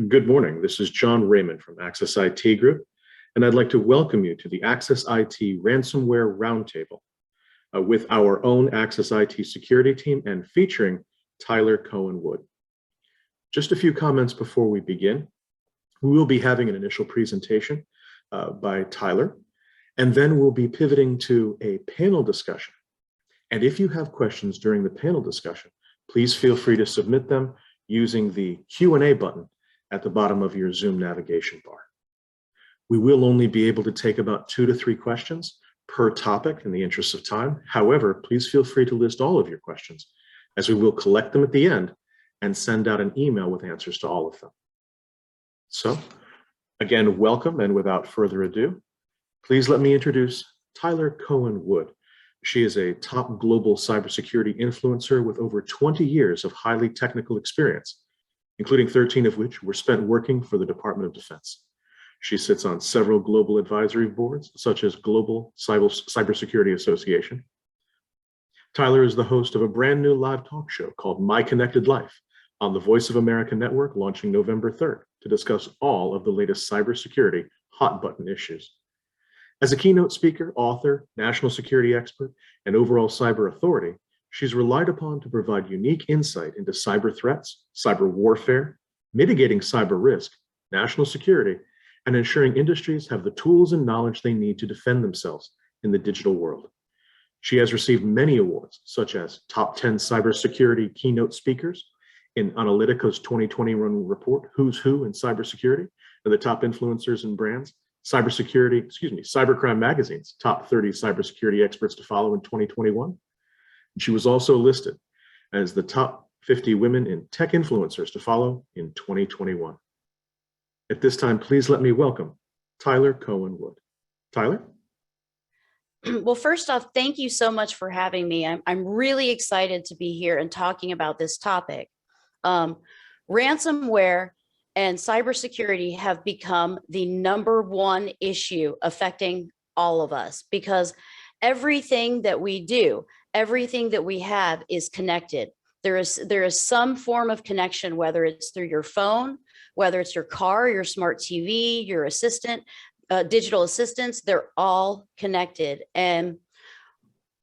Good morning. This is John Raymond from Access IT Group, and I'd like to welcome you to the Access IT Ransomware Roundtable with our own Access IT security team and featuring Tyler Cohen Wood. Just a few comments before we begin. We will be having an initial presentation by Tyler, and then we'll be pivoting to a panel discussion. And if you have questions during the panel discussion, please feel free to submit them using the Q&A button at the bottom of your Zoom navigation bar. We will only be able to take about 2 to 3 questions per topic in the interest of time. However, please feel free to list all of your questions, as we will collect them at the end and send out an email with answers to all of them. So, again, welcome, and without further ado, please let me introduce Tyler Cohen Wood. She is a top global cybersecurity influencer with over 20 years of highly technical experience, including 13 of which were spent working for the Department of Defense. She sits on several global advisory boards, such as Global Cybersecurity Association. Tyler is the host of a brand new live talk show called My Connected Life on the Voice of America Network, launching November 3rd to discuss all of the latest cybersecurity hot button issues. As a keynote speaker, author, national security expert, and overall cyber authority, she's relied upon to provide unique insight into cyber threats, cyber warfare, mitigating cyber risk, national security, and ensuring industries have the tools and knowledge they need to defend themselves in the digital world. She has received many awards, such as Top 10 Cybersecurity Keynote Speakers in Analytica's 2021 report, Who's Who in Cybersecurity, and the Top Influencers and Brands, Cybercrime Magazine's Top 30 Cybersecurity Experts to Follow in 2021. She was also listed as the top 50 women in tech influencers to follow in 2021. At this time, please let me welcome Tyler Cohen Wood. Tyler? Well, first off, thank you so much for having me. I'm really excited to be here and talking about this topic. Ransomware and cybersecurity have become the #1 issue affecting all of us, because everything that we do, everything that we have is connected. There is some form of connection, whether it's through your phone, whether it's your car, your smart TV, your assistant, digital assistants, they're all connected. And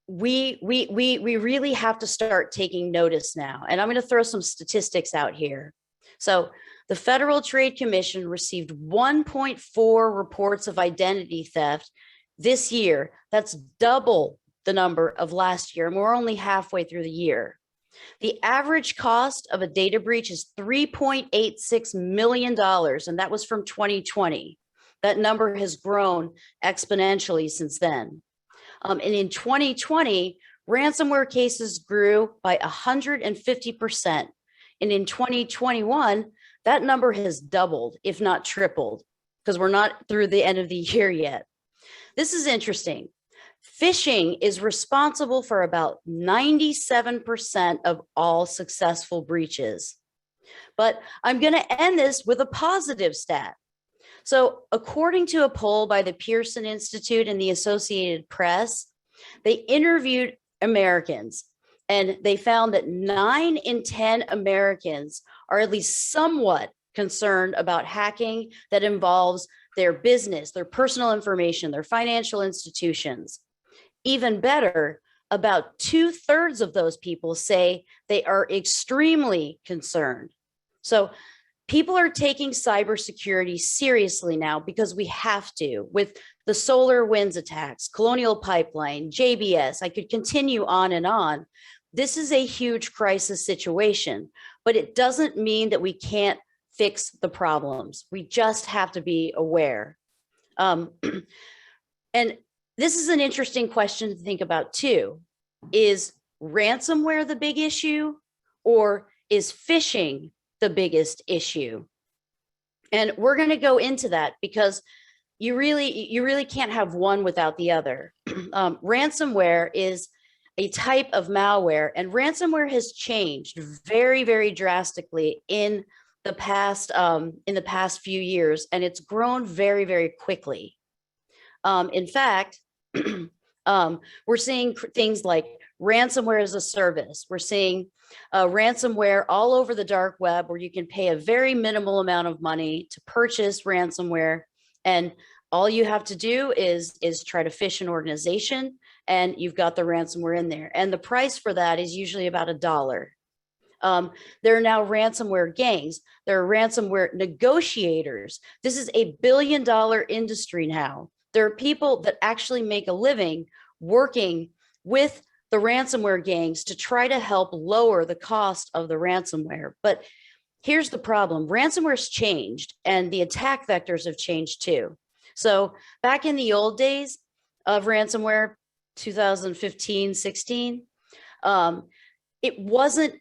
we really have to start taking notice now. And I'm going to throw some statistics out here. So the Federal Trade Commission received 1.4 reports of identity theft this year. That's double the number of last year, and we're only halfway through the year. The average cost of a data breach is $3.86 million, and that was from 2020. That number has grown exponentially since then. And in 2020, ransomware cases grew by 150%. And in 2021, that number has doubled, if not tripled, because we're not through the end of the year yet. This is interesting. Phishing is responsible for about 97% of all successful breaches. But I'm going to end this with a positive stat. So according to a poll by the Pearson Institute and the Associated Press, they interviewed Americans, and they found that 9 in 10 Americans are at least somewhat concerned about hacking that involves their business, their personal information, their financial institutions. Even better, about 2/3 of those people say they are extremely concerned. So people are taking cybersecurity seriously now, because we have to, with the SolarWinds attacks, Colonial Pipeline, JBS, I could continue on and on. This is a huge crisis situation, but it doesn't mean that we can't fix the problems. We just have to be aware. And this is an interesting question to think about too. Is ransomware the big issue, or is phishing the biggest issue? And we're going to go into that, because you really can't have one without the other. Ransomware is a type of malware, and ransomware has changed very, very drastically in the past few years, and it's grown very, very quickly. In fact, we're seeing things like ransomware as a service. We're seeing ransomware all over the dark web where you can pay a very minimal amount of money to purchase ransomware. And all you have to do is try to phish an organization and you've got the ransomware in there. And the price for that is usually about $1. There are now ransomware gangs. There are ransomware negotiators. This is a billion-dollar industry now. There are people that actually make a living working with the ransomware gangs to try to help lower the cost of the ransomware. But here's the problem. Ransomware's changed and the attack vectors have changed too. So back in the old days of ransomware, 2015, 16, it wasn't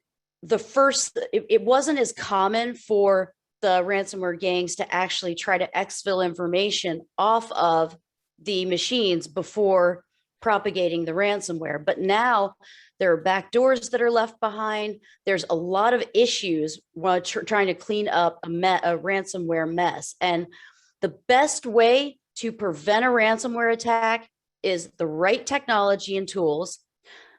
it wasn't as common for the ransomware gangs to actually try to exfil information off of the machines before propagating the ransomware. But now there are backdoors that are left behind. There's a lot of issues while trying to clean up a ransomware mess. And the best way to prevent a ransomware attack is the right technology and tools,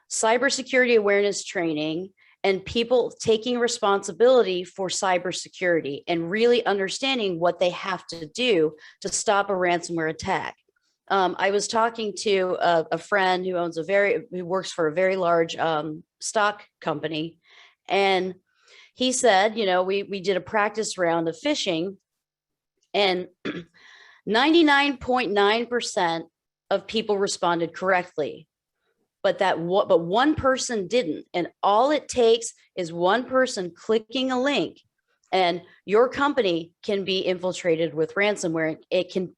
cybersecurity awareness training, and people taking responsibility for cybersecurity and really understanding what they have to do to stop a ransomware attack. I was talking to a friend who who works for a very large stock company, and he said, we did a practice round of phishing, and 99.9% of people responded correctly. But one person didn't. And all it takes is one person clicking a link and your company can be infiltrated with ransomware. It can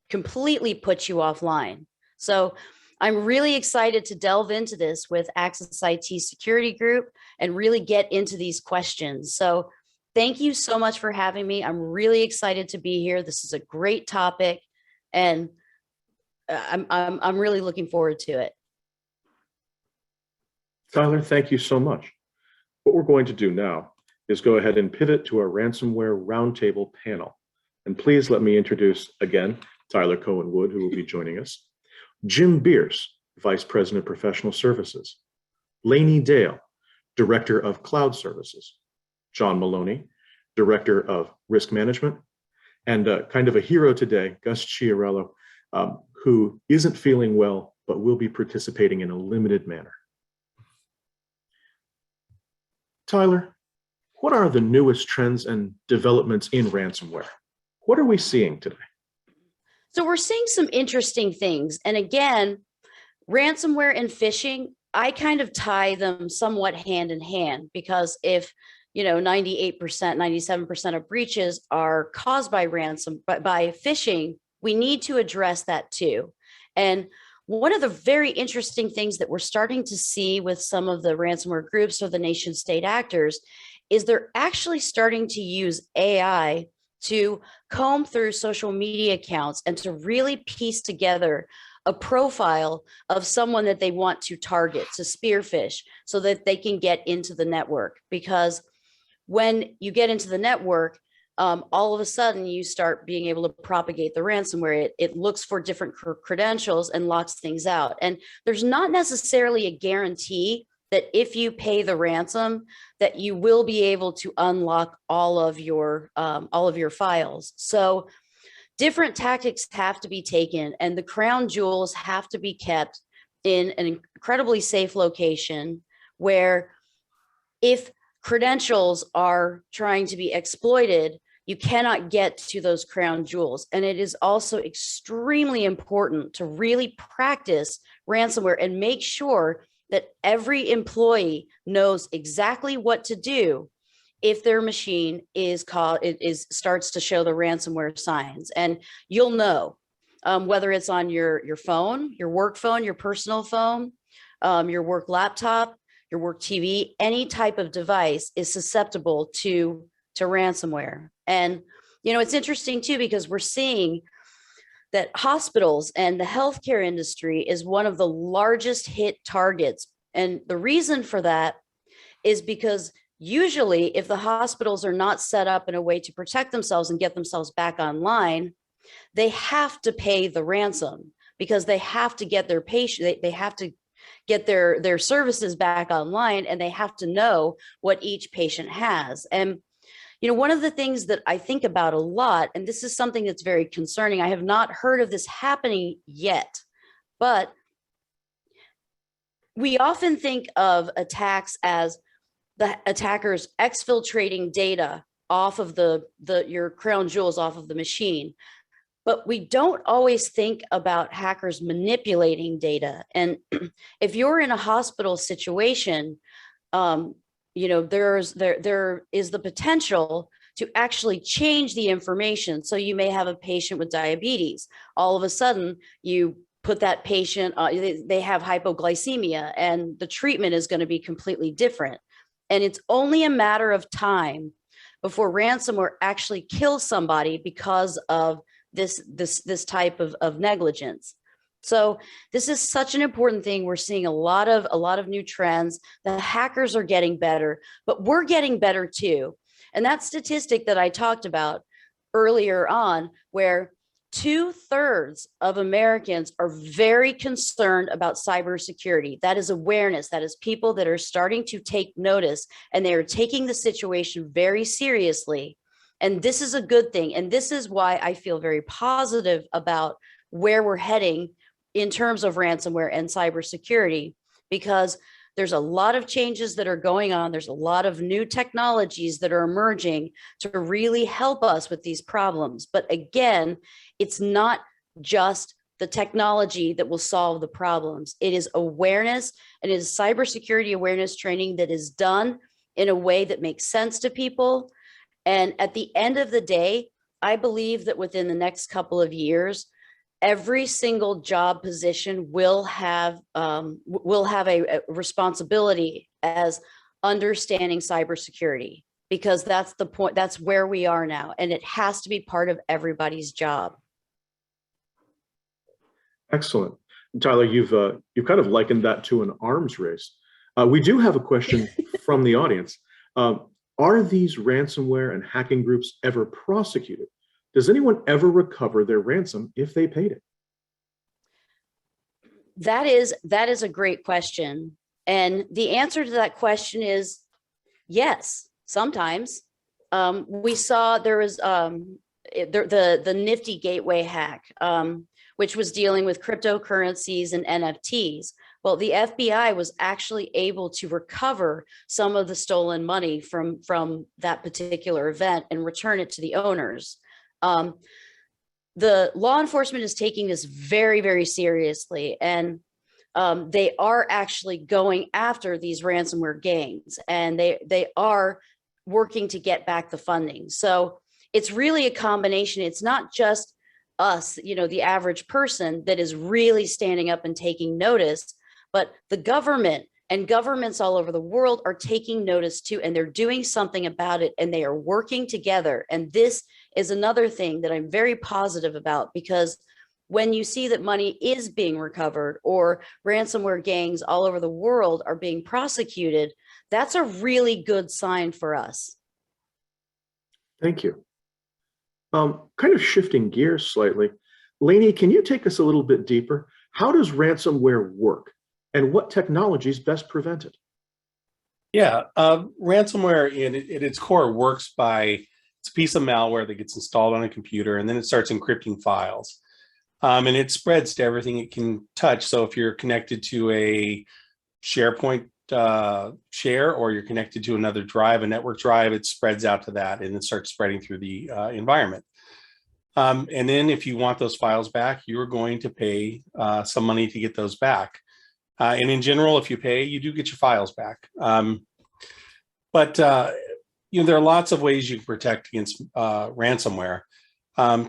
completely put you offline. So I'm really excited to delve into this with Access IT Security Group and really get into these questions. So thank you so much for having me. I'm really excited to be here. This is a great topic and I'm really looking forward to it. Tyler, thank you so much. What we're going to do now is go ahead and pivot to our ransomware roundtable panel. And please let me introduce again, Tyler Cohen-Wood, who will be joining us, Jim Bierce, Vice President, Professional Services, Lainey Dale, Director of Cloud Services, John Maloney, Director of Risk Management, and kind of a hero today, Gus Chiarello, who isn't feeling well, but will be participating in a limited manner. Tyler, what are the newest trends and developments in ransomware? What are we seeing today? So we're seeing some interesting things. And again, ransomware and phishing, I kind of tie them somewhat hand in hand because if 98%, 97% of breaches are caused by by phishing, we need to address that too. And one of the very interesting things that we're starting to see with some of the ransomware groups or the nation state actors is they're actually starting to use AI to comb through social media accounts and to really piece together a profile of someone that they want to target, to spearfish, so that they can get into the network. Because when you get into the network, all of a sudden you start being able to propagate the ransomware. It looks for different credentials and locks things out. And there's not necessarily a guarantee that if you pay the ransom, that you will be able to unlock all of your files. So different tactics have to be taken, and the crown jewels have to be kept in an incredibly safe location where if credentials are trying to be exploited, you cannot get to those crown jewels. And it is also extremely important to really practice ransomware and make sure that every employee knows exactly what to do if their machine starts to show the ransomware signs. And you'll know whether it's on your phone, your work phone, your personal phone, your work laptop, your work TV, any type of device is susceptible to ransomware. And, it's interesting too, because we're seeing that hospitals and the healthcare industry is one of the largest hit targets. And the reason for that is because usually if the hospitals are not set up in a way to protect themselves and get themselves back online, they have to pay the ransom because they have to get their patient, they have to get their services back online, and they have to know what each patient has. And one of the things that I think about a lot, and this is something that's very concerning, I have not heard of this happening yet, but we often think of attacks as the attackers exfiltrating data off of your crown jewels off of the machine. But we don't always think about hackers manipulating data. And if you're in a hospital situation, there is the potential to actually change the information. So you may have a patient with diabetes. All of a sudden, you put that patient, they have hypoglycemia, and the treatment is going to be completely different. And it's only a matter of time before ransomware actually kills somebody because of this type of negligence. So this is such an important thing. We're seeing a lot of new trends. The hackers are getting better, but we're getting better too. And that statistic that I talked about earlier on, where 2/3 of Americans are very concerned about cybersecurity. That is awareness. That is people that are starting to take notice, and they are taking the situation very seriously. And this is a good thing. And this is why I feel very positive about where we're heading in terms of ransomware and cybersecurity, because there's a lot of changes that are going on. There's a lot of new technologies that are emerging to really help us with these problems. But again, it's not just the technology that will solve the problems. It is awareness, and it is cybersecurity awareness training that is done in a way that makes sense to people. And at the end of the day, I believe that within the next couple of years, every single job position will have a responsibility as understanding cybersecurity, because that's the point. That's where we are now, and it has to be part of everybody's job. Excellent. Tyler, you've kind of likened that to an arms race. We do have a question from the audience. Are these ransomware and hacking groups ever prosecuted? Does anyone ever recover their ransom if they paid it? That is a great question. And the answer to that question is yes, sometimes. We saw there was the Nifty Gateway hack, which was dealing with cryptocurrencies and NFTs. Well, the FBI was actually able to recover some of the stolen money from that particular event and return it to the owners. The law enforcement is taking this very, very seriously, and they are actually going after these ransomware gangs, and they are working to get back the funding. So it's really a combination. It's not just us, the average person that is really standing up and taking notice, but the government and governments all over the world are taking notice too, and they're doing something about it, and they are working together. And this is another thing that I'm very positive about, because when you see that money is being recovered or ransomware gangs all over the world are being prosecuted, that's a really good sign for us. Thank you. Kind of shifting gears slightly, Lainey, can you take us a little bit deeper? How does ransomware work, and what technologies best prevent it? Yeah, ransomware at its core works by, it's a piece of malware that gets installed on a computer, and then it starts encrypting files. And it spreads to everything it can touch. So if you're connected to a SharePoint share, or you're connected to another drive, a network drive, it spreads out to that, and it starts spreading through the environment. And then if you want those files back, you're going to pay some money to get those back. And in general, if you pay, you do get your files back. But there are lots of ways you can protect against ransomware.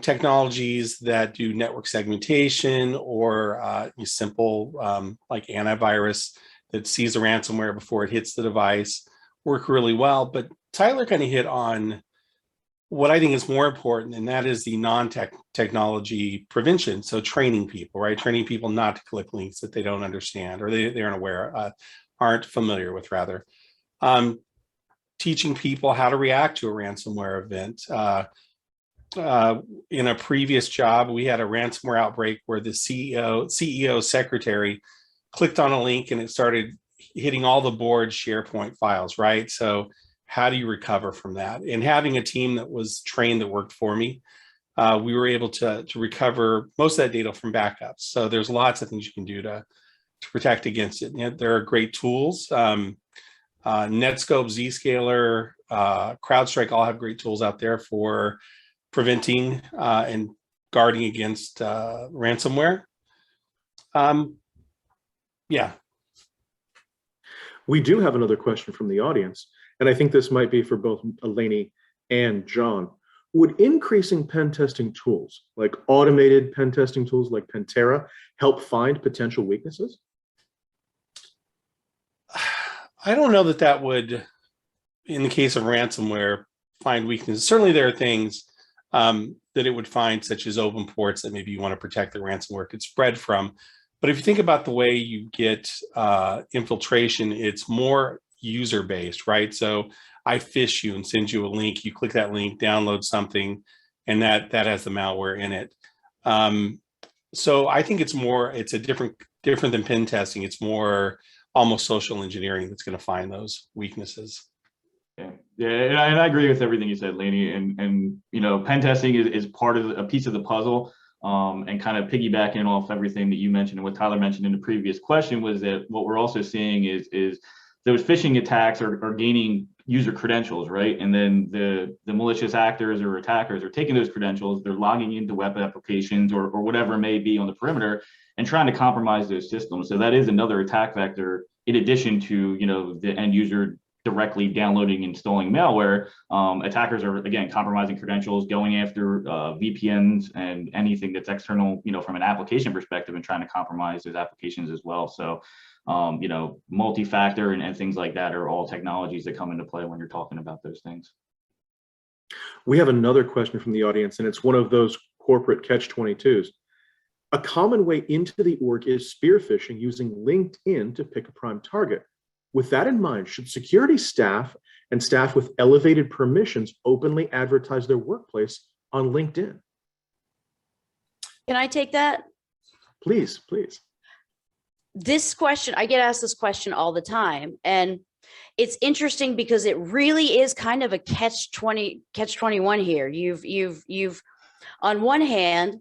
Technologies that do network segmentation, or simple like antivirus that sees a ransomware before it hits the device, work really well. But Tyler kind of hit on what I think is more important, and that is the non-technology prevention. So training people, right? Training people not to click links that they don't understand, or they aren't aware, aren't familiar with, rather. Teaching people how to react to a ransomware event. In a previous job, we had a ransomware outbreak where the CEO secretary clicked on a link and it started hitting all the board SharePoint files, right? So how do you recover from that? And having a team that was trained that worked for me, we were able to recover most of that data from backups. So there's lots of things you can do to protect against it. And there are great tools. Netscope, Zscaler, CrowdStrike all have great tools out there for preventing and guarding against ransomware. Yeah. We do have another question from the audience, and I think this might be for both Eleni and John. Would increasing pen testing tools, like automated pen testing tools like Pentera, help find potential weaknesses? I don't know that that would, in the case of ransomware, find weaknesses. Certainly there are things that it would find, such as open ports that maybe you want to protect the ransomware could spread from. But if you think about the way you get infiltration, it's more user-based, right? So I phish you and send you a link. You click that link, download something, and that has the malware in it. So I think it's a different than pen testing. It's more almost social engineering that's going to find those weaknesses. Yeah, and I agree with everything you said, Laney. And you know, pen testing is part of a piece of the puzzle. And kind of piggybacking off everything that you mentioned and what Tyler mentioned in the previous question was that what we're also seeing is those phishing attacks are gaining user credentials, right? And then the malicious actors or attackers are taking those credentials, they're logging into web applications or whatever it may be on the perimeter and trying to compromise those systems. So that is another attack vector in addition to, you know, the end user directly downloading and installing malware. Attackers are, again, compromising credentials, going after VPNs and anything that's external, you know, from an application perspective and trying to compromise those applications as well. So, you know, multi-factor and things like that are all technologies that come into play when you're talking about those things. We have another question from the audience, and it's one of those corporate catch-22s. A common way into the org is spear phishing using LinkedIn to pick a prime target. With that in mind, should security staff and staff with elevated permissions openly advertise their workplace on LinkedIn? Can I take that? Please, please. This question, I get asked this question all the time, and it's interesting because it really is kind of a catch-21 here. You've on one hand,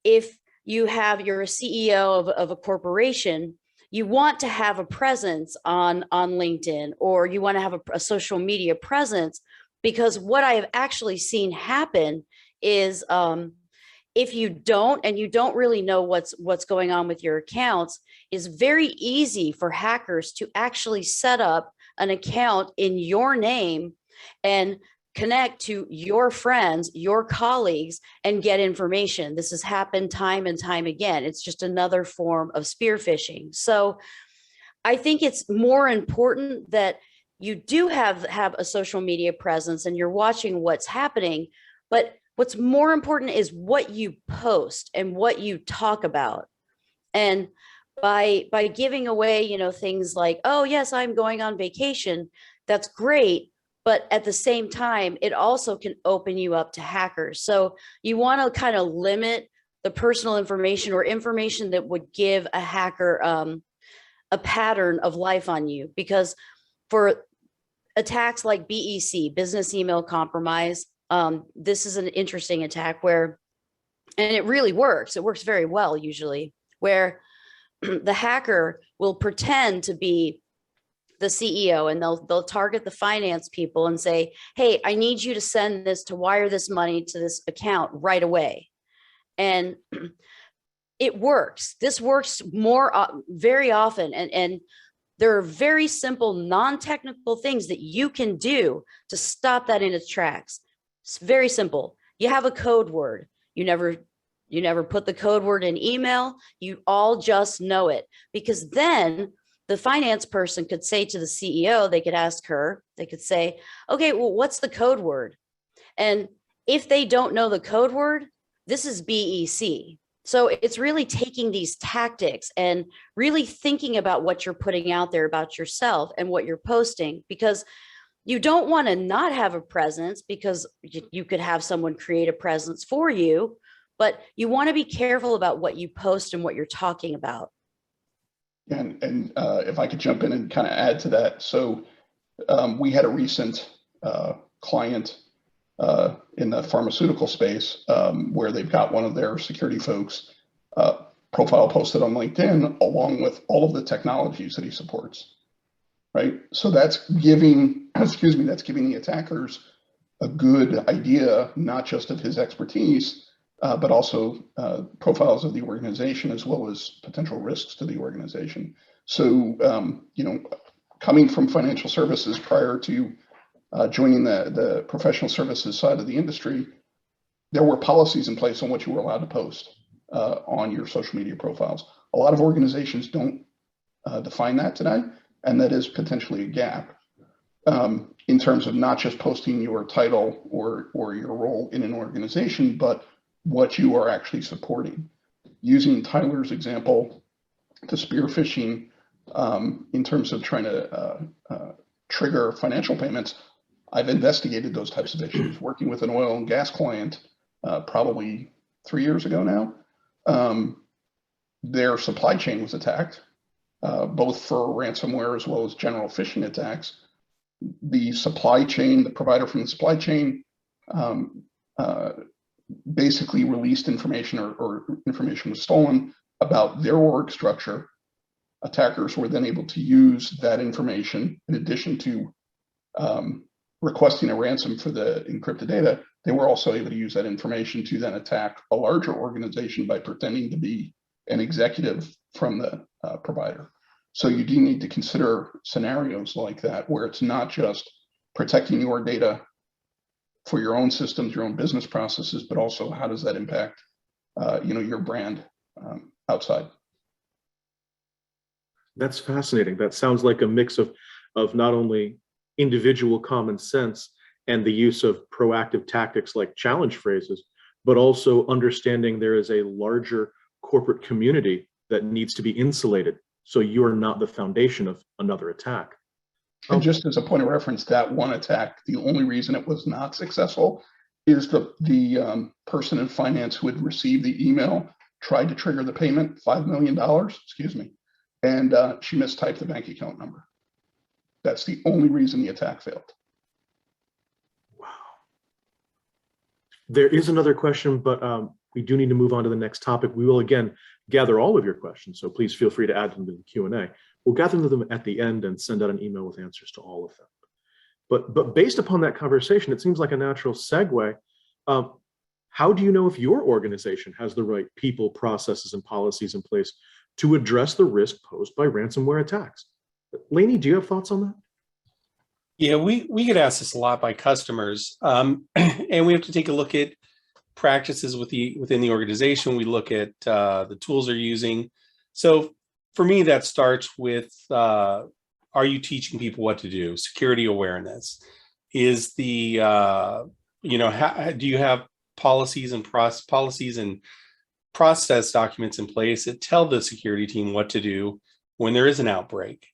if you're a CEO of a corporation, you want to have a presence on LinkedIn, or you want to have a social media presence, because what I have actually seen happen is if you don't, and you don't really know what's going on with your accounts, is very easy for hackers to actually set up an account in your name and connect to your friends, your colleagues, and get information. This has happened time and time again. It's just another form of spear phishing. So I think it's more important that you do have a social media presence and you're watching what's happening, but what's more important is what you post and what you talk about. And by giving away, you know, things like, oh yes, I'm going on vacation, that's great. But at the same time, it also can open you up to hackers. So you want to kind of limit the personal information or information that would give a hacker a pattern of life on you. Because for attacks like BEC, business email compromise, this is an interesting attack where, and it really works. It works very well usually, where the hacker will pretend to be the CEO and they'll target the finance people and say, hey, I need you to wire this money to this account right away. And it works. This works very often. And there are very simple, non-technical things that you can do to stop that in its tracks. It's very simple. You have a code word. You never put the code word in email. You all just know it, because then the finance person could say to the CEO, they could ask her, they could say, okay, well, what's the code word? And if they don't know the code word, this is BEC. So it's really taking these tactics and really thinking about what you're putting out there about yourself and what you're posting, because you don't want to not have a presence, because you could have someone create a presence for you, but you want to be careful about what you post and what you're talking about. And if I could jump in and kind of add to that. So we had a recent client in the pharmaceutical space where they've got one of their security folks profile posted on LinkedIn along with all of the technologies that he supports, right? So that's giving, excuse me, that's giving the attackers a good idea, not just of his expertise, but also profiles of the organization as well as potential risks to the organization. So, you know, coming from financial services prior to joining the professional services side of the industry, there were policies in place on what you were allowed to post on your social media profiles. A lot of organizations don't define that today, and that is potentially a gap in terms of not just posting your title or your role in an organization, but what you are actually supporting. Using Tyler's example, the spear phishing in terms of trying to trigger financial payments, I've investigated those types of issues, working with an oil and gas client probably 3 years ago now. Their supply chain was attacked, both for ransomware as well as general phishing attacks. The supply chain, the provider from the supply chain, basically released information or information was stolen about their org structure. Attackers were then able to use that information in addition to requesting a ransom for the encrypted data. They were also able to use that information to then attack a larger organization by pretending to be an executive from the provider. So you do need to consider scenarios like that, where it's not just protecting your data for your own systems, your own business processes, but also how does that impact, you know, your brand outside. That's fascinating. That sounds like a mix of not only individual common sense and the use of proactive tactics like challenge phrases, but also understanding there is a larger corporate community that needs to be insulated, so you're not the foundation of another attack. And just as a point of reference, that one attack, the only reason it was not successful is the person in finance who had received the email tried to trigger the payment, $5 million, excuse me, and she mistyped the bank account number. That's the only reason the attack failed. Wow. There is another question, but we do need to move on to the next topic. We will again gather all of your questions, so please feel free to add them to the Q&A. We'll gather them at the end and send out an email with answers to all of them. But based upon that conversation, it seems like a natural segue. How do you know if your organization has the right people, processes, and policies in place to address the risk posed by ransomware attacks? Lainey, do you have thoughts on that? Yeah, we get asked this a lot by customers, and we have to take a look at practices within the organization. We look at the tools they're using. So for me, that starts with, are you teaching people what to do? Security awareness. Is the, you know, do you have policies and process documents in place that tell the security team what to do when there is an outbreak?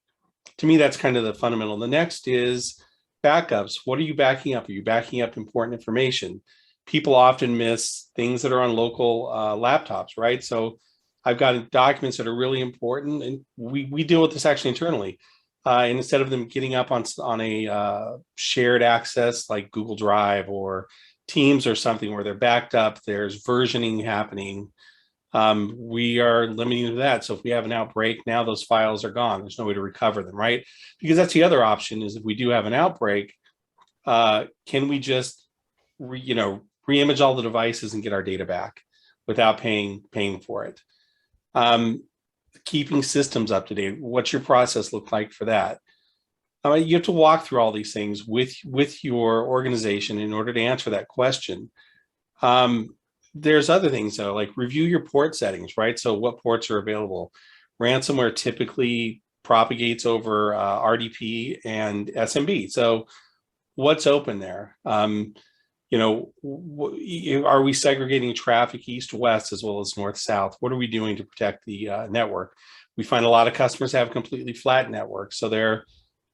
To me, that's kind of the fundamental. The next is backups. What are you backing up? Are you backing up important information? People often miss things that are on local laptops, right? So I've got documents that are really important, and we deal with this actually internally. And instead of them getting up on a shared access like Google Drive or Teams or something where they're backed up, there's versioning happening. We are limiting to that. So if we have an outbreak, now those files are gone. There's no way to recover them, right? Because that's the other option, is if we do have an outbreak, can we just re-image all the devices and get our data back without paying for it? Keeping systems up to date. What's your process look like for that? You have to walk through all these things with your organization in order to answer that question. There's other things though, like review your port settings, right? So what ports are available? Ransomware typically propagates over RDP and SMB. So what's open there? You know, are we segregating traffic east-west as well as north-south? What are we doing to protect the network? We find a lot of customers have completely flat networks, so they're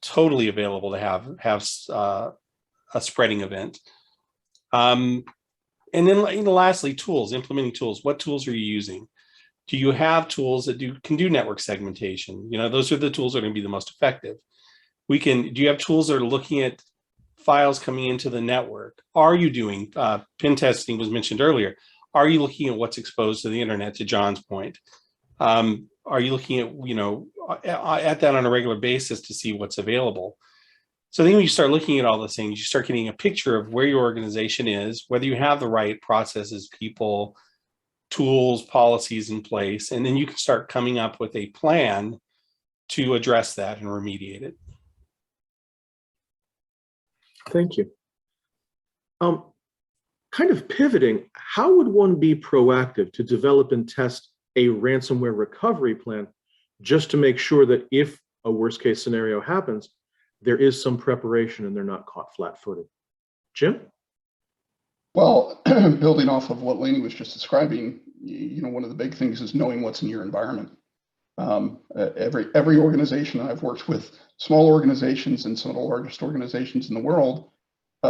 totally available to have a spreading event. And then, lastly, tools, implementing tools. What tools are you using? Do you have tools that can do network segmentation? Those are the tools that are going to be the most effective. Do you have tools that are looking at files coming into the network? Are you doing pen testing was mentioned earlier? Are you looking at what's exposed to the internet, to John's point? Are you looking at that on a regular basis to see what's available? So then when you start looking at all those things, you start getting a picture of where your organization is, whether you have the right processes, people, tools, policies in place, and then you can start coming up with a plan to address that and remediate it. Thank you. Kind of pivoting, how would one be proactive to develop and test a ransomware recovery plan just to make sure that if a worst case scenario happens, there is some preparation and they're not caught flat-footed? Jim? Well, building off of what Lainey was just describing, one of the big things is knowing what's in your environment. Every organization I've worked with, small organizations and some of the largest organizations in the world,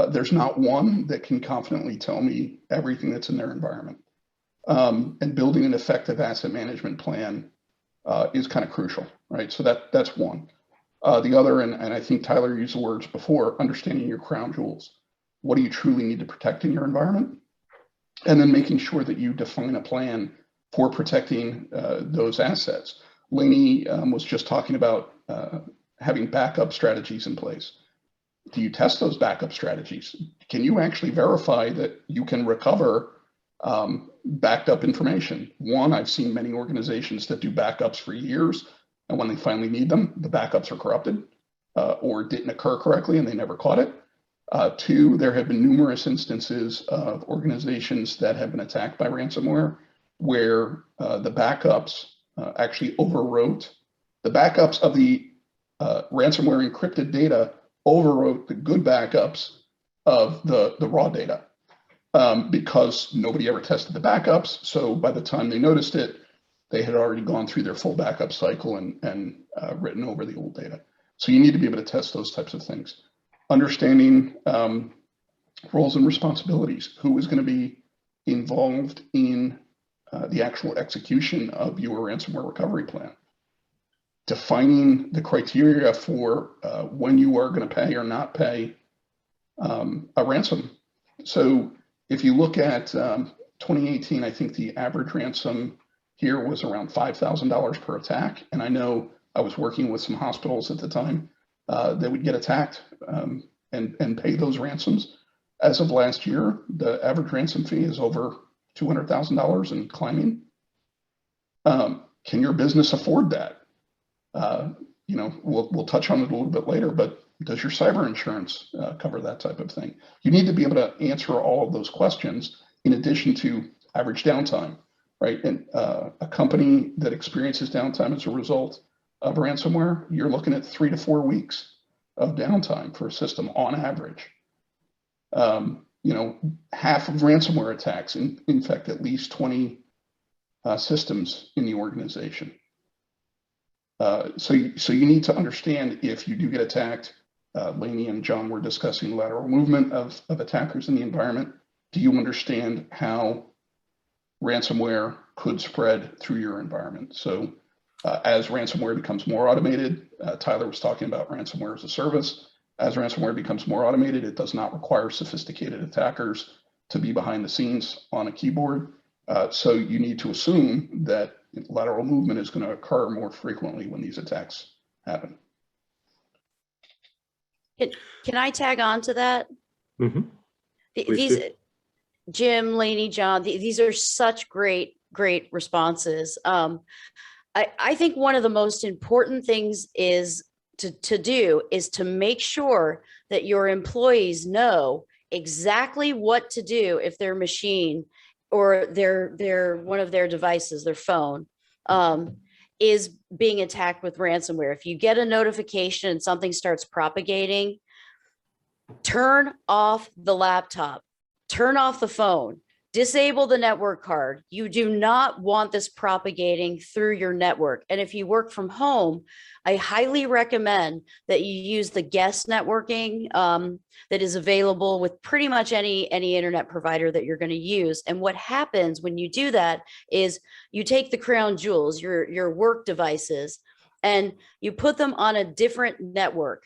there's not one that can confidently tell me everything that's in their environment. And building an effective asset management plan is kind of crucial, right? So that's one. The other, and I think Tyler used the words before, understanding your crown jewels. What do you truly need to protect in your environment? And then making sure that you define a plan for protecting those assets. Lainey was just talking about having backup strategies in place. Do you test those backup strategies? Can you actually verify that you can recover backed up information? One, I've seen many organizations that do backups for years, and when they finally need them, the backups are corrupted or didn't occur correctly and they never caught it. Two, there have been numerous instances of organizations that have been attacked by ransomware where the backups actually overwrote the backups of the ransomware encrypted data, overwrote the good backups of the raw data because nobody ever tested the backups. So by the time they noticed it, they had already gone through their full backup cycle and written over the old data. So you need to be able to test those types of things. Understanding roles and responsibilities, who is going to be involved in the actual execution of your ransomware recovery plan. Defining the criteria for when you are going to pay or not pay a ransom. So if you look at 2018, I think the average ransom here was around $5,000 per attack. And I know I was working with some hospitals at the time that would get attacked and pay those ransoms. As of last year, the average ransom fee is over $200,000 and climbing. Can your business afford that? We'll touch on it a little bit later, but does your cyber insurance cover that type of thing? You need to be able to answer all of those questions in addition to average downtime, right? And a company that experiences downtime as a result of ransomware, you're looking at 3 to 4 weeks of downtime for a system on average. Half of ransomware attacks infect at least 20 systems in the organization. So you need to understand if you do get attacked. Lainey and John were discussing lateral movement of attackers in the environment. Do you understand how ransomware could spread through your environment? So as ransomware becomes more automated, Tyler was talking about ransomware as a service. As ransomware becomes more automated, it does not require sophisticated attackers to be behind the scenes on a keyboard. So you need to assume that lateral movement is going to occur more frequently when these attacks happen. Can I tag on to that? Mm-hmm. These, Jim, Lainey, John, these are such great responses. I think one of the most important things is to do is to make sure that your employees know exactly what to do if their machine or their one of their devices, their phone, is being attacked with ransomware. If you get a notification and something starts propagating, turn off the laptop, turn off the phone, disable the network card. You do not want this propagating through your network. And if you work from home, I highly recommend that you use the guest networking that is available with pretty much any internet provider that you're going to use. And what happens when you do that is you take the crown jewels, your work devices, and you put them on a different network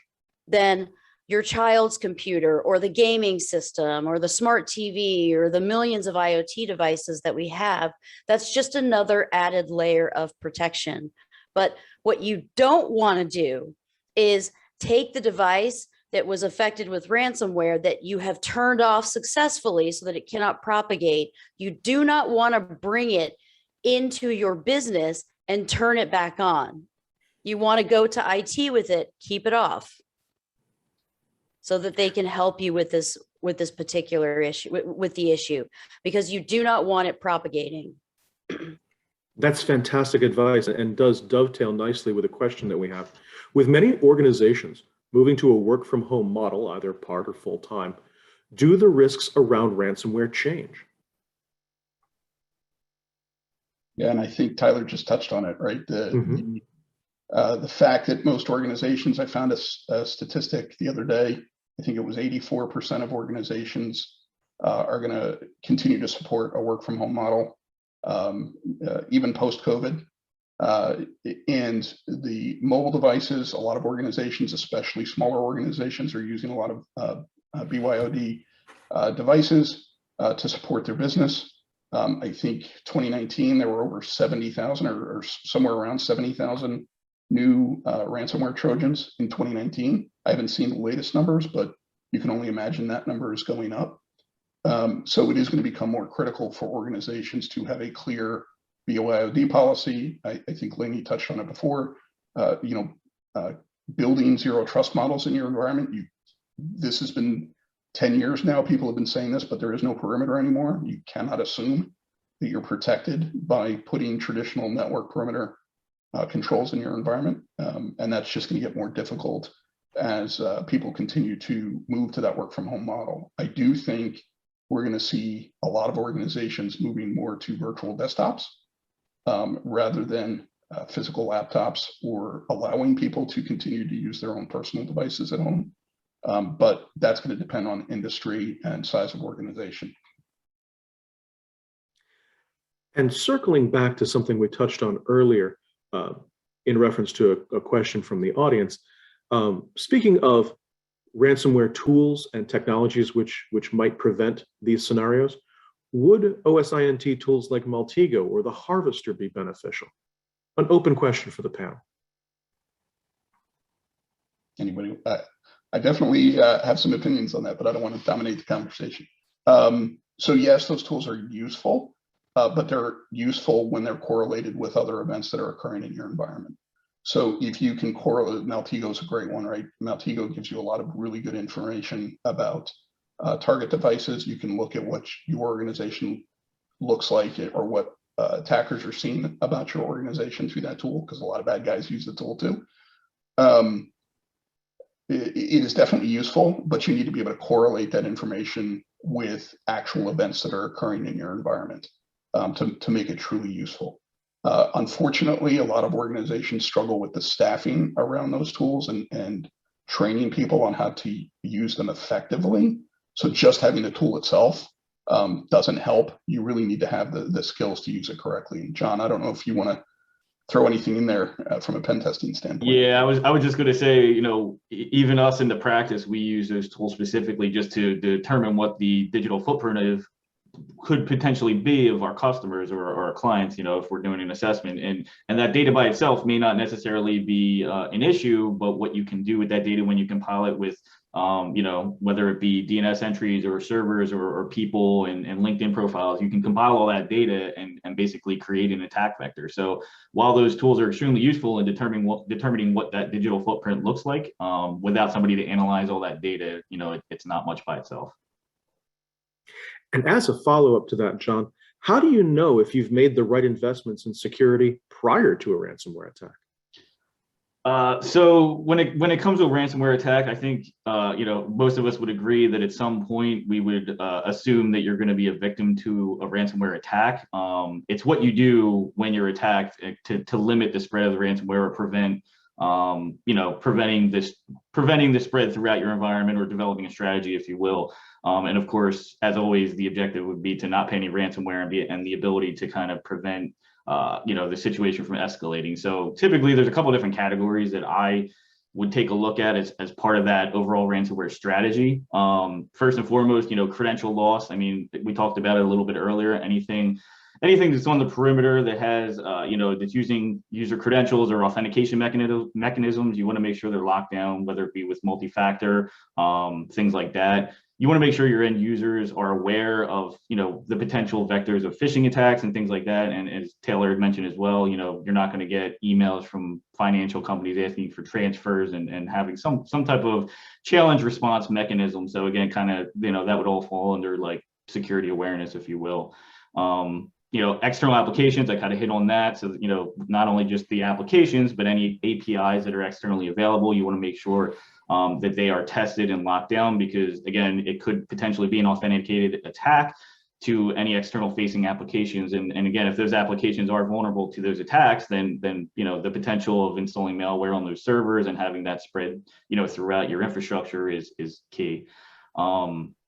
than your child's computer or the gaming system or the smart TV or the millions of IoT devices that we have. That's just another added layer of protection. But what you don't want to do is take the device that was affected with ransomware that you have turned off successfully so that it cannot propagate. You do not want to bring it into your business and turn it back on. You want to go to IT with it, keep it off, so that they can help you with this particular issue, with the issue, because you do not want it propagating. That's fantastic advice and does dovetail nicely with a question that we have. With many organizations moving to a work from home model, either part or full time, do the risks around ransomware change? Yeah, and I think Tyler just touched on it, right? The fact that most organizations, I found a statistic the other day, I think it was 84% of organizations are going to continue to support a work from home model, even post-COVID. And the mobile devices, a lot of organizations, especially smaller organizations, are using a lot of BYOD devices to support their business. I think 2019, there were over 70,000 or somewhere around 70,000 new ransomware Trojans in 2019. I haven't seen the latest numbers, but you can only imagine that number is going up. So it is going to become more critical for organizations to have a clear BYOD policy. I think Lainey touched on it before. Building zero trust models in your environment. This has been 10 years now. People have been saying this, but there is no perimeter anymore. You cannot assume that you're protected by putting traditional network perimeter controls in your environment. And that's just going to get more difficult as people continue to move to that work from home model. I do think we're going to see a lot of organizations moving more to virtual desktops rather than physical laptops, or allowing people to continue to use their own personal devices at home. But that's going to depend on industry and size of organization. And circling back to something we touched on earlier in reference to a question from the audience, speaking of ransomware tools and technologies which might prevent these scenarios, would OSINT tools like Maltego or the Harvester be beneficial? An open question for the panel. Anybody? I definitely have some opinions on that, but I don't want to dominate the conversation. So yes, those tools are useful, but they're useful when they're correlated with other events that are occurring in your environment. So if you can correlate, Maltego is a great one, right? Maltego gives you a lot of really good information about target devices. You can look at what your organization looks like, or what attackers are seeing about your organization through that tool, because a lot of bad guys use the tool too. It is definitely useful, but you need to be able to correlate that information with actual events that are occurring in your environment to make it truly useful. Unfortunately, a lot of organizations struggle with the staffing around those tools and training people on how to use them effectively. So just having the tool itself doesn't help. You really need to have the skills to use it correctly. And John, I don't know if you want to throw anything in there from a pen testing standpoint. Yeah, I was just going to say, even us in the practice, we use those tools specifically just to determine what the digital footprint could potentially be of our customers or our clients, if we're doing an assessment, and that data by itself may not necessarily be an issue, but what you can do with that data when you compile it with whether it be DNS entries or servers or people and LinkedIn profiles, you can compile all that data and basically create an attack vector. So while those tools are extremely useful in determining what that digital footprint looks like, without somebody to analyze all that data, it's not much by itself. And as a follow-up to that, John, how do you know if you've made the right investments in security prior to a ransomware attack? So when it comes to a ransomware attack, I think most of us would agree that at some point we would assume that you're going to be a victim to a ransomware attack. It's what you do when you're attacked to limit the spread of the ransomware or prevent preventing the spread throughout your environment, or developing a strategy, if you will. And of course, as always, the objective would be to not pay any ransomware and the ability to kind of prevent the situation from escalating. So typically there's a couple of different categories that I would take a look at as part of that overall ransomware strategy. First and foremost, credential loss. I mean, we talked about it a little bit earlier. Anything that's on the perimeter that has, that's using user credentials or authentication mechanisms, you want to make sure they're locked down, whether it be with multi-factor, things like that. You want to make sure your end users are aware of, the potential vectors of phishing attacks and things like that. And as Taylor had mentioned as well, you're not going to get emails from financial companies asking for transfers and having some type of challenge response mechanism. So again, kind of, that would all fall under like security awareness, if you will. External applications, I kind of hit on that. So, not only just the applications, but any APIs that are externally available, you want to make sure that they are tested and locked down, because again, it could potentially be an authenticated attack to any external facing applications. And again, if those applications are vulnerable to those attacks, then the potential of installing malware on those servers and having that spread, throughout your infrastructure is key.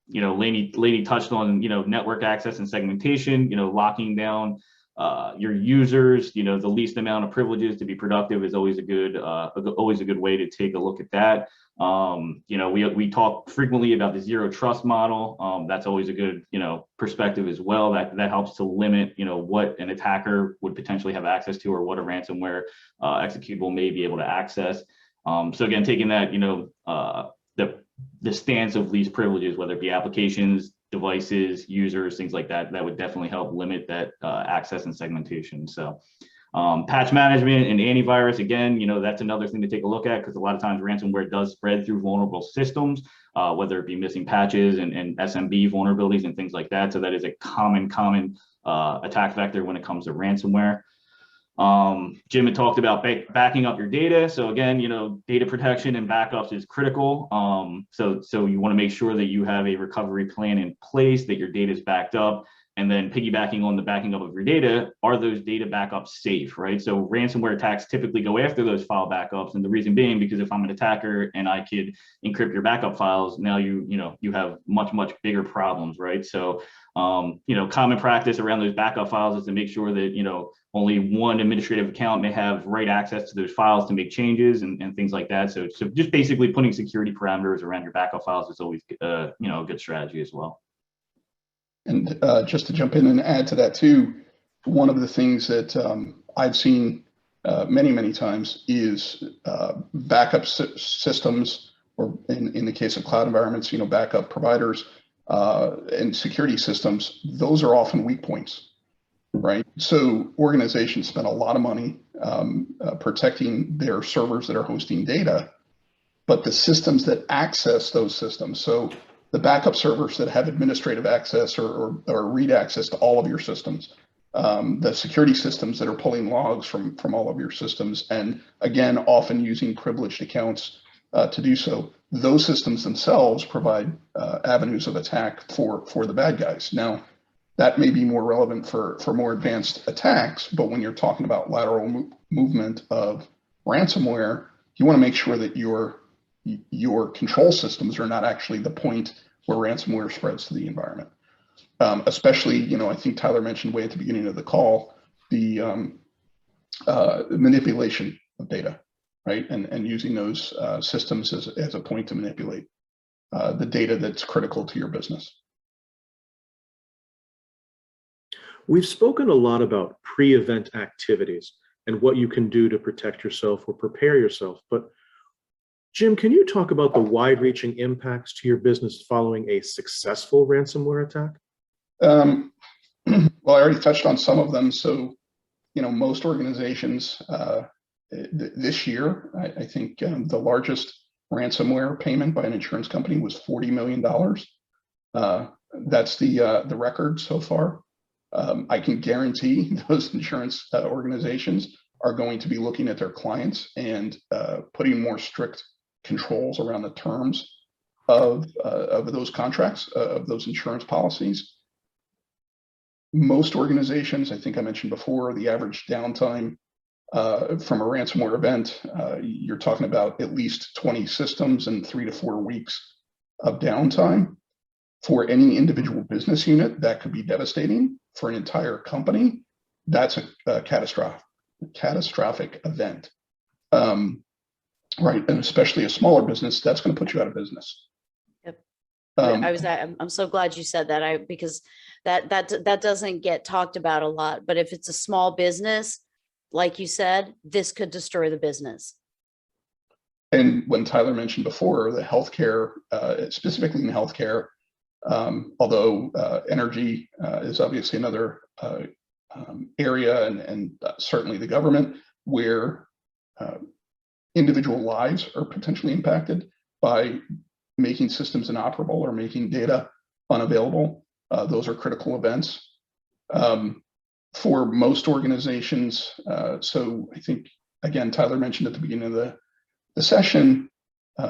Lainey touched on, network access and segmentation, locking down your users, the least amount of privileges to be productive is always a good way to take a look at that. We talk frequently about the zero trust model. That's always a good, perspective as well. That helps to limit, what an attacker would potentially have access to, or what a ransomware executable may be able to access. So again, taking that, the stance of least privileges, whether it be applications, devices, users, things like that, that would definitely help limit that access and segmentation. So patch management and antivirus, again, that's another thing to take a look at, because a lot of times ransomware does spread through vulnerable systems, whether it be missing patches and SMB vulnerabilities and things like that. So that is a common attack vector when it comes to ransomware. Jim had talked about backing up your data. So again, data protection and backups is critical. So you want to make sure that you have a recovery plan in place, that your data is backed up, and then piggybacking on the backing up of your data, are those data backups safe, right? So ransomware attacks typically go after those file backups. And the reason being, because if I'm an attacker and I could encrypt your backup files, now you have much bigger problems, right? So, common practice around those backup files is to make sure that, only one administrative account may have right access to those files to make changes and things like that. So just basically putting security parameters around your backup files is always, a good strategy as well. And just to jump in and add to that too, one of the things that I've seen many times is backup systems, or in the case of cloud environments, backup providers and security systems. Those are often weak points, right? So organizations spend a lot of money protecting their servers that are hosting data, but the systems that access those systems, so the backup servers that have administrative access or read access to all of your systems, the security systems that are pulling logs from all of your systems, and again, often using privileged accounts to do so. Those systems themselves provide avenues of attack for the bad guys. Now, that may be more relevant for more advanced attacks, but when you're talking about lateral movement of ransomware, you want to make sure that your control systems are not actually the point where ransomware spreads to the environment. Especially, I think Tyler mentioned way at the beginning of the call, the manipulation of data, right? And using those systems as a point to manipulate the data that's critical to your business. We've spoken a lot about pre-event activities and what you can do to protect yourself or prepare yourself, but Jim, can you talk about the wide-reaching impacts to your business following a successful ransomware attack? Well, I already touched on some of them. So, most organizations this year, I think the largest ransomware payment by an insurance company was $40 million. That's the record so far. I can guarantee those insurance organizations are going to be looking at their clients and putting more strict controls around the terms of those contracts, of those insurance policies. Most organizations, I think I mentioned before, the average downtime from a ransomware event, you're talking about at least 20 systems and 3 to 4 weeks of downtime. For any individual business unit, that could be devastating. For an entire company, that's a catastrophic event. Right, and especially a smaller business, that's going to put you out of business. Yep. I'm so glad you said that, because that doesn't get talked about a lot. But if it's a small business, like you said, this could destroy the business. And when Tyler mentioned before, the healthcare, specifically in healthcare, although energy is obviously another area, and certainly the government, where individual lives are potentially impacted by making systems inoperable or making data unavailable. Those are critical events for most organizations. So I think, again, Tyler mentioned at the beginning of the session,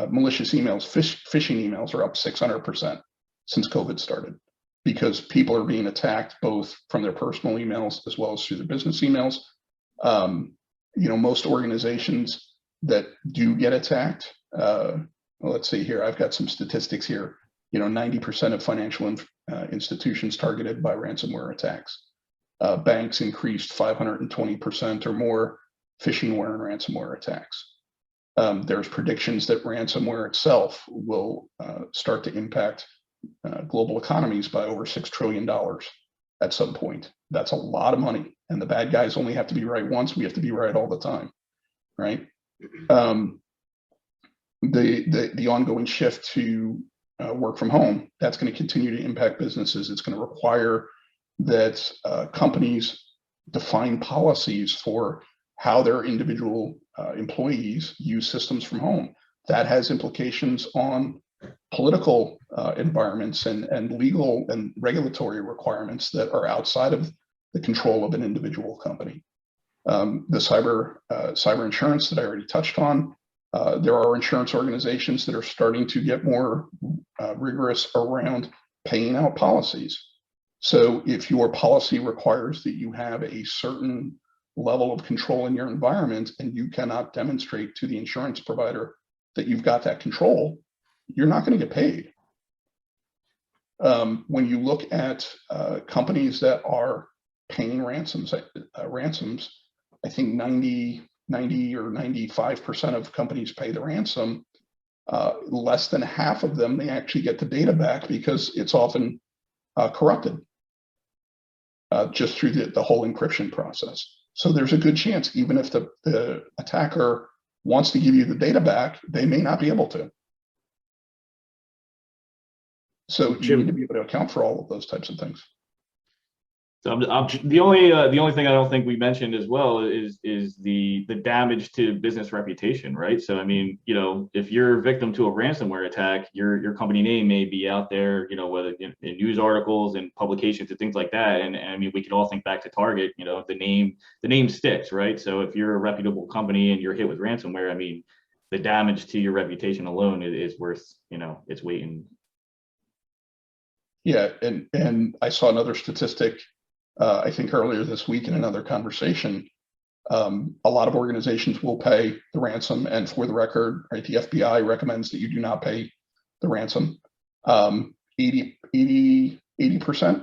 malicious emails, phishing emails are up 600% since COVID started, because people are being attacked both from their personal emails as well as through their business emails. Most organizations that do get attacked, let's see here, I've got some statistics here. 90% of financial institutions targeted by ransomware attacks. Banks increased 520% or more phishingware and ransomware attacks. There's predictions that ransomware itself will start to impact global economies by over $6 trillion at some point. That's a lot of money, and the bad guys only have to be right once. We have to be right all the time, right? The ongoing shift to work from home, that's going to continue to impact businesses. It's going to require that companies define policies for how their individual employees use systems from home. That has implications on political environments and legal and regulatory requirements that are outside of the control of an individual company. The cyber insurance that I already touched on, there are insurance organizations that are starting to get more rigorous around paying out policies. So if your policy requires that you have a certain level of control in your environment and you cannot demonstrate to the insurance provider that you've got that control, you're not going to get paid. When you look at companies that are paying ransoms, I think 90 or 95% of companies pay the ransom. Less than half of them, they actually get the data back because it's often corrupted just through the whole encryption process. So there's a good chance, even if the attacker wants to give you the data back, they may not be able to. So you need to be able to account for all of those types of things. So the only thing I don't think we mentioned as well is the damage to business reputation, right? So I mean, if you're a victim to a ransomware attack, your company name may be out there, whether in news articles and publications and things like that. And I mean, we can all think back to Target. The name sticks, right? So if you're a reputable company and you're hit with ransomware, I mean, the damage to your reputation alone is worth its weight in. Yeah, and I saw another statistic. I think earlier this week in another conversation, a lot of organizations will pay the ransom, and for the record, right, the FBI recommends that you do not pay the ransom. 80%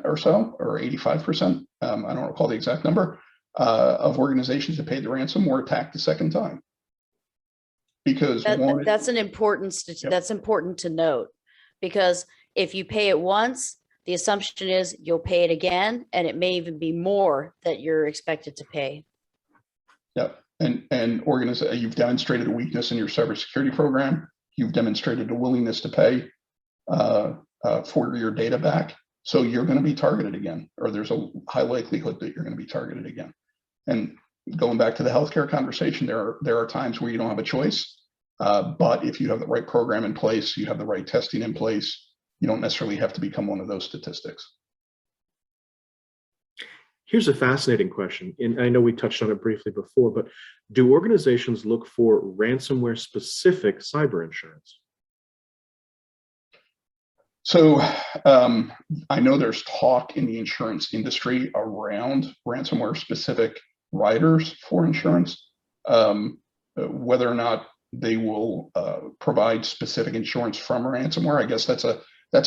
or so, or 85%, I don't recall the exact number, of organizations that paid the ransom were attacked the second time. Because that's an important that's important to note, because if you pay it once, the assumption is you'll pay it again, and it may even be more that you're expected to pay. Yep, and you've demonstrated a weakness in your cybersecurity program. You've demonstrated a willingness to pay for your data back. So you're going to be targeted again, or there's a high likelihood that you're going to be targeted again. And going back to the healthcare conversation, there are times where you don't have a choice. But if you have the right program in place, you have the right testing in place, you don't necessarily have to become one of those statistics. Here's a fascinating question, and I know we touched on it briefly before, but do organizations look for ransomware-specific cyber insurance? So I know there's talk in the insurance industry around ransomware specific riders for insurance. Whether or not they will provide specific insurance from ransomware, I guess that's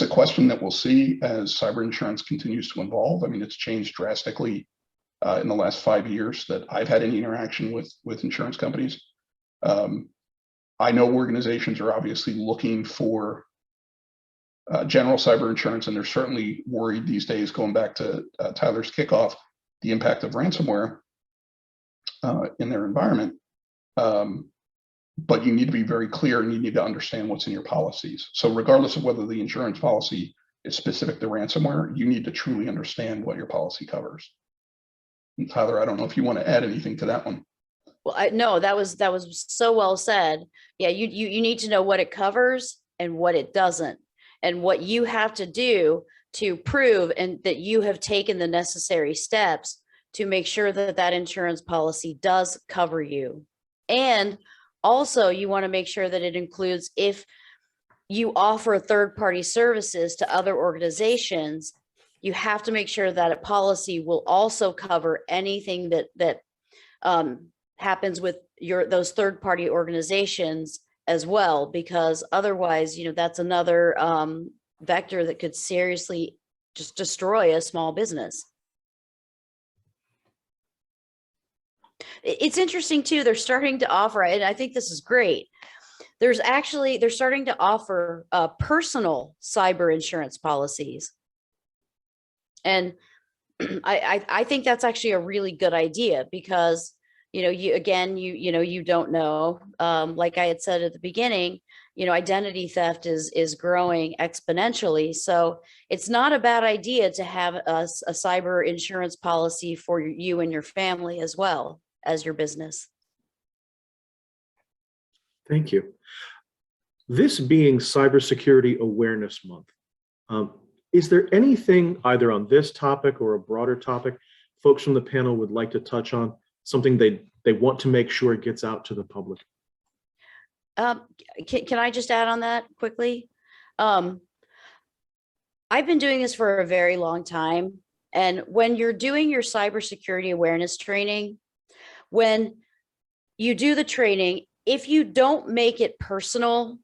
a question that we'll see as cyber insurance continues to evolve. I mean, it's changed drastically in the last 5 years that I've had any interaction with insurance companies. I know organizations are obviously looking for general cyber insurance, and they're certainly worried these days, going back to Tyler's kickoff, the impact of ransomware in their environment. But you need to be very clear, and you need to understand what's in your policies. So regardless of whether the insurance policy is specific to ransomware, you need to truly understand what your policy covers. And Tyler, I don't know if you want to add anything to that one. Well, no, that was so well said. Yeah, you need to know what it covers and what it doesn't, and what you have to do to prove and that you have taken the necessary steps to make sure that that insurance policy does cover you. And also, you want to make sure that it includes, if you offer third-party services to other organizations, you have to make sure that a policy will also cover anything that happens with those third-party organizations as well, because otherwise, that's another vector that could seriously just destroy a small business. It's interesting too, they're starting to offer, and I think this is great. They're starting to offer personal cyber insurance policies. And I think that's actually a really good idea, because you don't know, like I had said at the beginning, identity theft is growing exponentially. So it's not a bad idea to have a cyber insurance policy for you and your family as well as your business. Thank you. This being Cybersecurity Awareness Month, is there anything either on this topic or a broader topic folks from the panel would like to touch on, something they want to make sure it gets out to the public? Can I just add on that quickly? I've been doing this for a very long time. And when you're doing your cybersecurity awareness training, when you do the training, if you don't make it personal,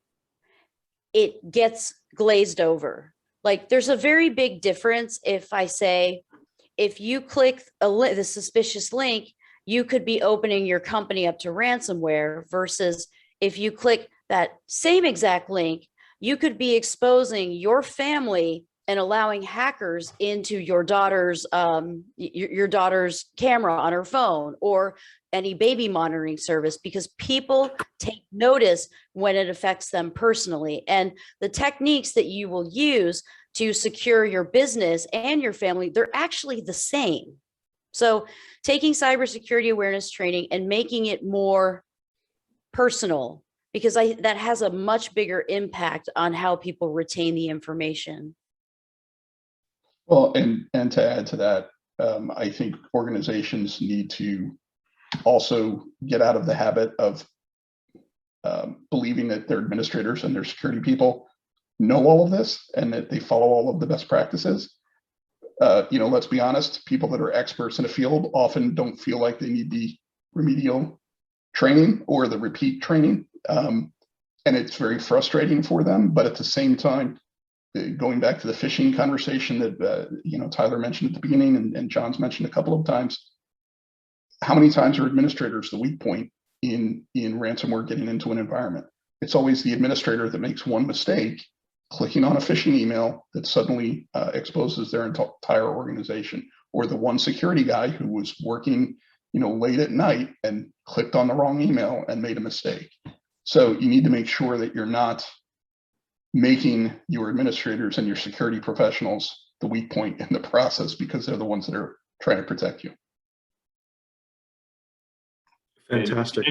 it gets glazed over. Like, there's a very big difference if I say, if you click the suspicious link, you could be opening your company up to ransomware, versus if you click that same exact link, you could be exposing your family and allowing hackers into your daughter's camera on her phone, or any baby monitoring service, because people take notice when it affects them personally. And the techniques that you will use to secure your business and your family, they're actually the same. So taking cybersecurity awareness training and making it more personal, because that has a much bigger impact on how people retain the information. Well, and to add to that, I think organizations need to also get out of the habit of believing that their administrators and their security people know all of this and that they follow all of the best practices. Let's be honest, people that are experts in a field often don't feel like they need the remedial training or the repeat training. And it's very frustrating for them. But at the same time, going back to the phishing conversation that Tyler mentioned at the beginning, and John's mentioned a couple of times, how many times are administrators the weak point in ransomware getting into an environment? It's always the administrator that makes one mistake, clicking on a phishing email that suddenly exposes their entire organization, or the one security guy who was working late at night and clicked on the wrong email and made a mistake. So you need to make sure that you're not making your administrators and your security professionals the weak point in the process, because they're the ones that are trying to protect you. Fantastic.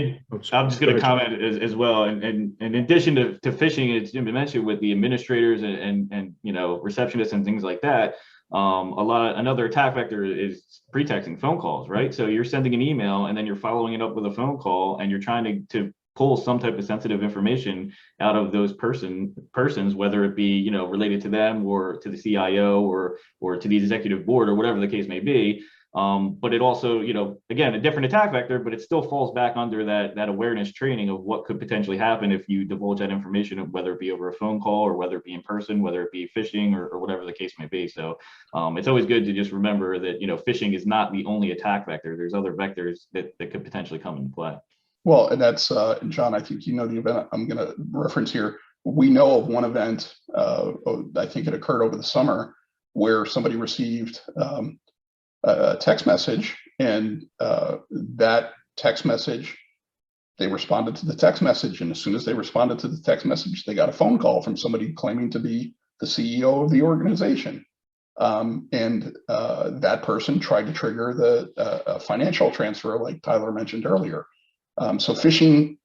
I'm just going to comment as well. And in addition to phishing, it's been mentioned with the administrators and receptionists and things like that. Another attack vector is pretexting phone calls, right? So you're sending an email and then you're following it up with a phone call, and you're trying to pull some type of sensitive information out of those persons, whether it be, related to them or to the CIO or to the executive board or whatever the case may be. But it also, again, a different attack vector, but it still falls back under that awareness training of what could potentially happen if you divulge that information, whether it be over a phone call or whether it be in person, whether it be phishing or whatever the case may be. So it's always good to just remember that, phishing is not the only attack vector. There's other vectors that could potentially come into play. Well, and that's, John, I think the event I'm going to reference here. We know of one event, I think it occurred over the summer, where somebody received a text message, and that text message, they responded to the text message. And as soon as they responded to the text message, they got a phone call from somebody claiming to be the CEO of the organization. And that person tried to trigger the financial transfer, like Tyler mentioned earlier. So phishing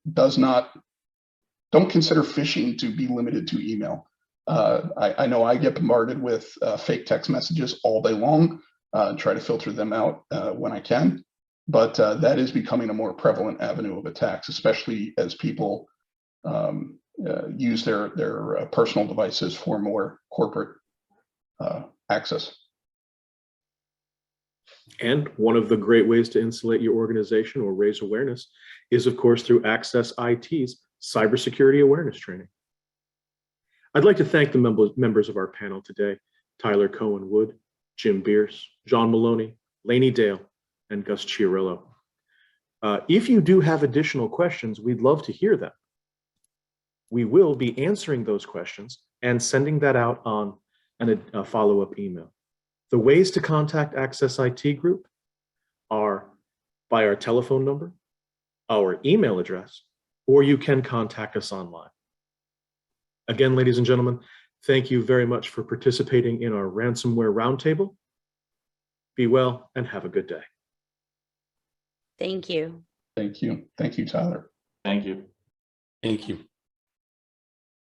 don't consider phishing to be limited to email. I know I get bombarded with fake text messages all day long, try to filter them out when I can, but that is becoming a more prevalent avenue of attacks, especially as people use their personal devices for more corporate access. And one of the great ways to insulate your organization or raise awareness is, of course, through Access IT's cybersecurity awareness training. I'd like to thank the members of our panel today: Tyler Cohen Wood, Jim Bierce, John Maloney, Lainey Dale, and Gus Chiarillo. If you do have additional questions, we'd love to hear them. We will be answering those questions and sending that out on a follow-up email. The ways to contact Access IT Group are by our telephone number, our email address, or you can contact us online. Again, ladies and gentlemen, thank you very much for participating in our ransomware roundtable. Be well and have a good day. Thank you. Thank you. Thank you, Tyler. Thank you. Thank you.